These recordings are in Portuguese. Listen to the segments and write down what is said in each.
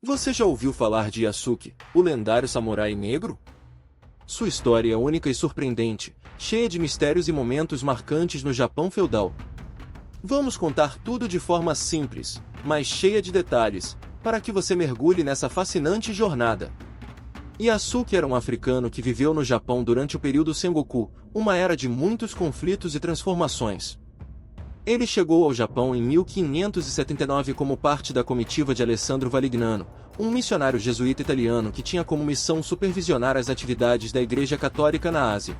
Você já ouviu falar de Yasuke, o lendário samurai negro? Sua história é única e surpreendente, cheia de mistérios e momentos marcantes no Japão feudal. Vamos contar tudo de forma simples, mas cheia de detalhes, para que você mergulhe nessa fascinante jornada. Yasuke era um africano que viveu no Japão durante o período Sengoku, uma era de muitos conflitos e transformações. Ele chegou ao Japão em 1579 como parte da comitiva de Alessandro Valignano, um missionário jesuíta italiano que tinha como missão supervisionar as atividades da Igreja Católica na Ásia.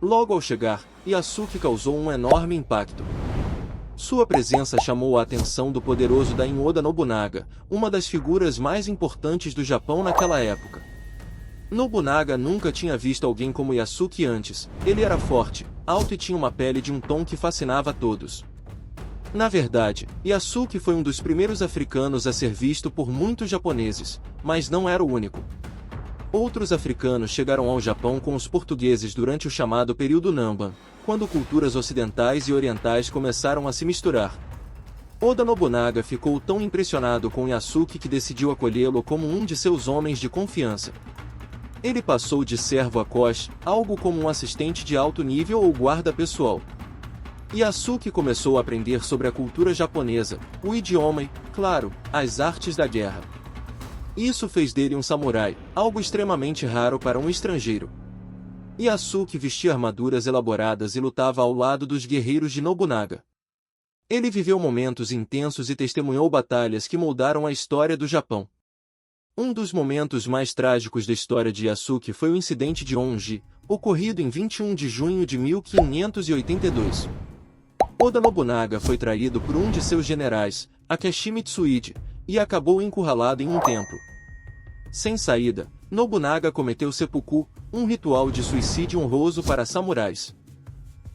Logo ao chegar, Yasuke causou um enorme impacto. Sua presença chamou a atenção do poderoso Daimyo Oda Nobunaga, uma das figuras mais importantes do Japão naquela época. Nobunaga nunca tinha visto alguém como Yasuke antes. Ele era forte, alto e tinha uma pele de um tom que fascinava a todos. Na verdade, Yasuke foi um dos primeiros africanos a ser visto por muitos japoneses, mas não era o único. Outros africanos chegaram ao Japão com os portugueses durante o chamado período Nanban, quando culturas ocidentais e orientais começaram a se misturar. Oda Nobunaga ficou tão impressionado com Yasuke que decidiu acolhê-lo como um de seus homens de confiança. Ele passou de servo a koshi, algo como um assistente de alto nível ou guarda pessoal. Yasuke começou a aprender sobre a cultura japonesa, o idioma e, claro, as artes da guerra. Isso fez dele um samurai, algo extremamente raro para um estrangeiro. Yasuke vestia armaduras elaboradas e lutava ao lado dos guerreiros de Nobunaga. Ele viveu momentos intensos e testemunhou batalhas que moldaram a história do Japão. Um dos momentos mais trágicos da história de Yasuke foi o incidente de Onji, ocorrido em 21 de junho de 1582. Oda Nobunaga foi traído por um de seus generais, Akechi Mitsuhide, e acabou encurralado em um templo. Sem saída, Nobunaga cometeu seppuku, um ritual de suicídio honroso para samurais.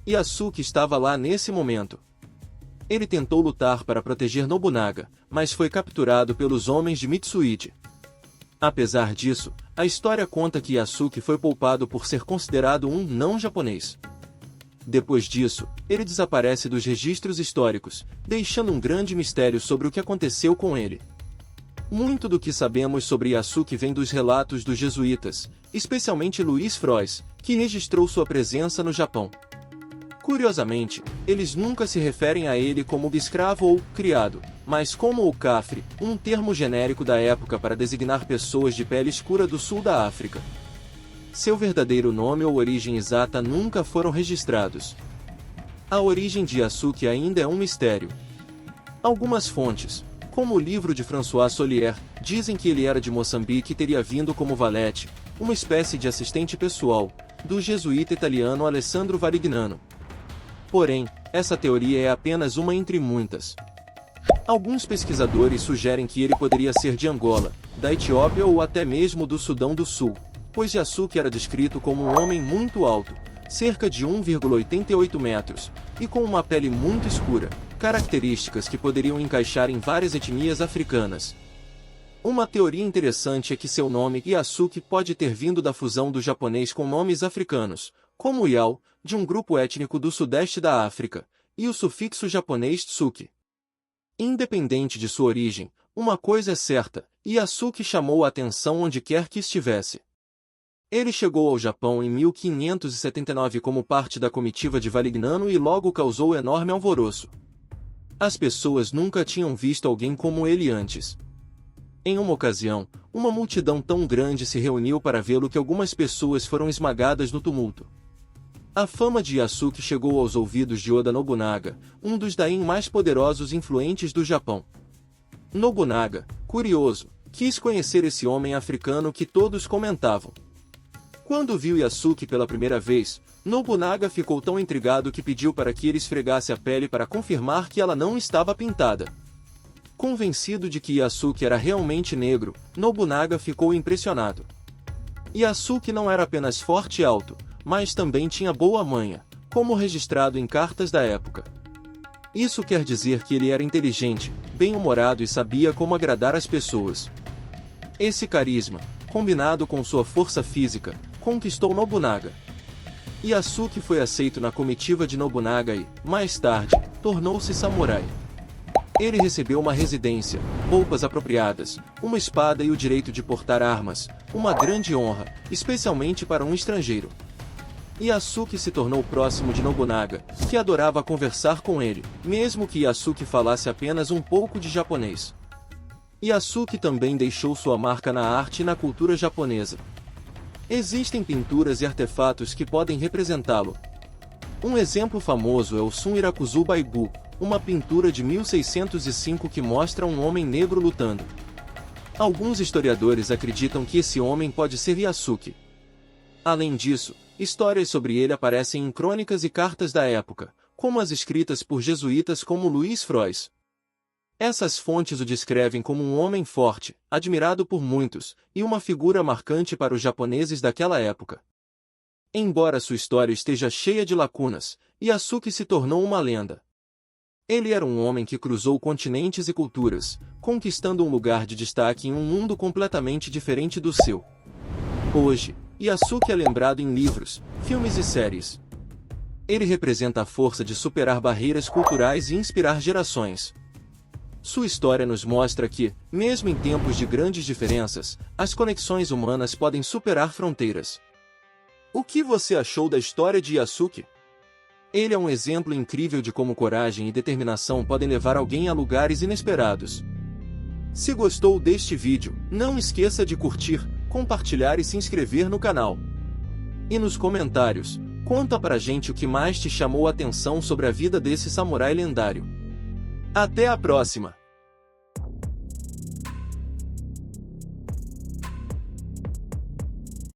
Yasuke estava lá nesse momento. Ele tentou lutar para proteger Nobunaga, mas foi capturado pelos homens de Mitsuhide. Apesar disso, a história conta que Yasuke foi poupado por ser considerado um não-japonês. Depois disso, ele desaparece dos registros históricos, deixando um grande mistério sobre o que aconteceu com ele. Muito do que sabemos sobre Yasuke vem dos relatos dos jesuítas, especialmente Luiz Frois, que registrou sua presença no Japão. Curiosamente, eles nunca se referem a ele como escravo ou criado, mas como o cafre, um termo genérico da época para designar pessoas de pele escura do sul da África. Seu verdadeiro nome ou origem exata nunca foram registrados. A origem de Yasuke ainda é um mistério. Algumas fontes, como o livro de François Solier, dizem que ele era de Moçambique e teria vindo como valete, uma espécie de assistente pessoal, do jesuíta italiano Alessandro Valignano. Porém, essa teoria é apenas uma entre muitas. Alguns pesquisadores sugerem que ele poderia ser de Angola, da Etiópia ou até mesmo do Sudão do Sul, pois Yasuke era descrito como um homem muito alto, cerca de 1,88 metros, e com uma pele muito escura, características que poderiam encaixar em várias etnias africanas. Uma teoria interessante é que seu nome Yasuke pode ter vindo da fusão do japonês com nomes africanos, como Yao, de um grupo étnico do sudeste da África, e o sufixo japonês tsuki. Independente de sua origem, uma coisa é certa, Yasuke chamou a atenção onde quer que estivesse. Ele chegou ao Japão em 1579 como parte da comitiva de Valignano e logo causou enorme alvoroço. As pessoas nunca tinham visto alguém como ele antes. Em uma ocasião, uma multidão tão grande se reuniu para vê-lo que algumas pessoas foram esmagadas no tumulto. A fama de Yasuke chegou aos ouvidos de Oda Nobunaga, um dos daim mais poderosos e influentes do Japão. Nobunaga, curioso, quis conhecer esse homem africano que todos comentavam. Quando viu Yasuke pela primeira vez, Nobunaga ficou tão intrigado que pediu para que ele esfregasse a pele para confirmar que ela não estava pintada. Convencido de que Yasuke era realmente negro, Nobunaga ficou impressionado. Yasuke não era apenas forte e alto, mas também tinha boa manha, como registrado em cartas da época. Isso quer dizer que ele era inteligente, bem-humorado e sabia como agradar as pessoas. Esse carisma, combinado com sua força física, conquistou Nobunaga. Yasuke foi aceito na comitiva de Nobunaga e, mais tarde, tornou-se samurai. Ele recebeu uma residência, roupas apropriadas, uma espada e o direito de portar armas, uma grande honra, especialmente para um estrangeiro. Yasuke se tornou próximo de Nobunaga, que adorava conversar com ele, mesmo que Yasuke falasse apenas um pouco de japonês. Yasuke também deixou sua marca na arte e na cultura japonesa. Existem pinturas e artefatos que podem representá-lo. Um exemplo famoso é o Sunirakuzu Baibu, uma pintura de 1605 que mostra um homem negro lutando. Alguns historiadores acreditam que esse homem pode ser Yasuke. Além disso, histórias sobre ele aparecem em crônicas e cartas da época, como as escritas por jesuítas como Luís Frois. Essas fontes o descrevem como um homem forte, admirado por muitos, e uma figura marcante para os japoneses daquela época. Embora sua história esteja cheia de lacunas, Yasuke se tornou uma lenda. Ele era um homem que cruzou continentes e culturas, conquistando um lugar de destaque em um mundo completamente diferente do seu. Hoje, Yasuke é lembrado em livros, filmes e séries. Ele representa a força de superar barreiras culturais e inspirar gerações. Sua história nos mostra que, mesmo em tempos de grandes diferenças, as conexões humanas podem superar fronteiras. O que você achou da história de Yasuke? Ele é um exemplo incrível de como coragem e determinação podem levar alguém a lugares inesperados. Se gostou deste vídeo, não esqueça de curtir, compartilhar e se inscrever no canal. E nos comentários, conta pra gente o que mais te chamou a atenção sobre a vida desse samurai lendário. Até a próxima!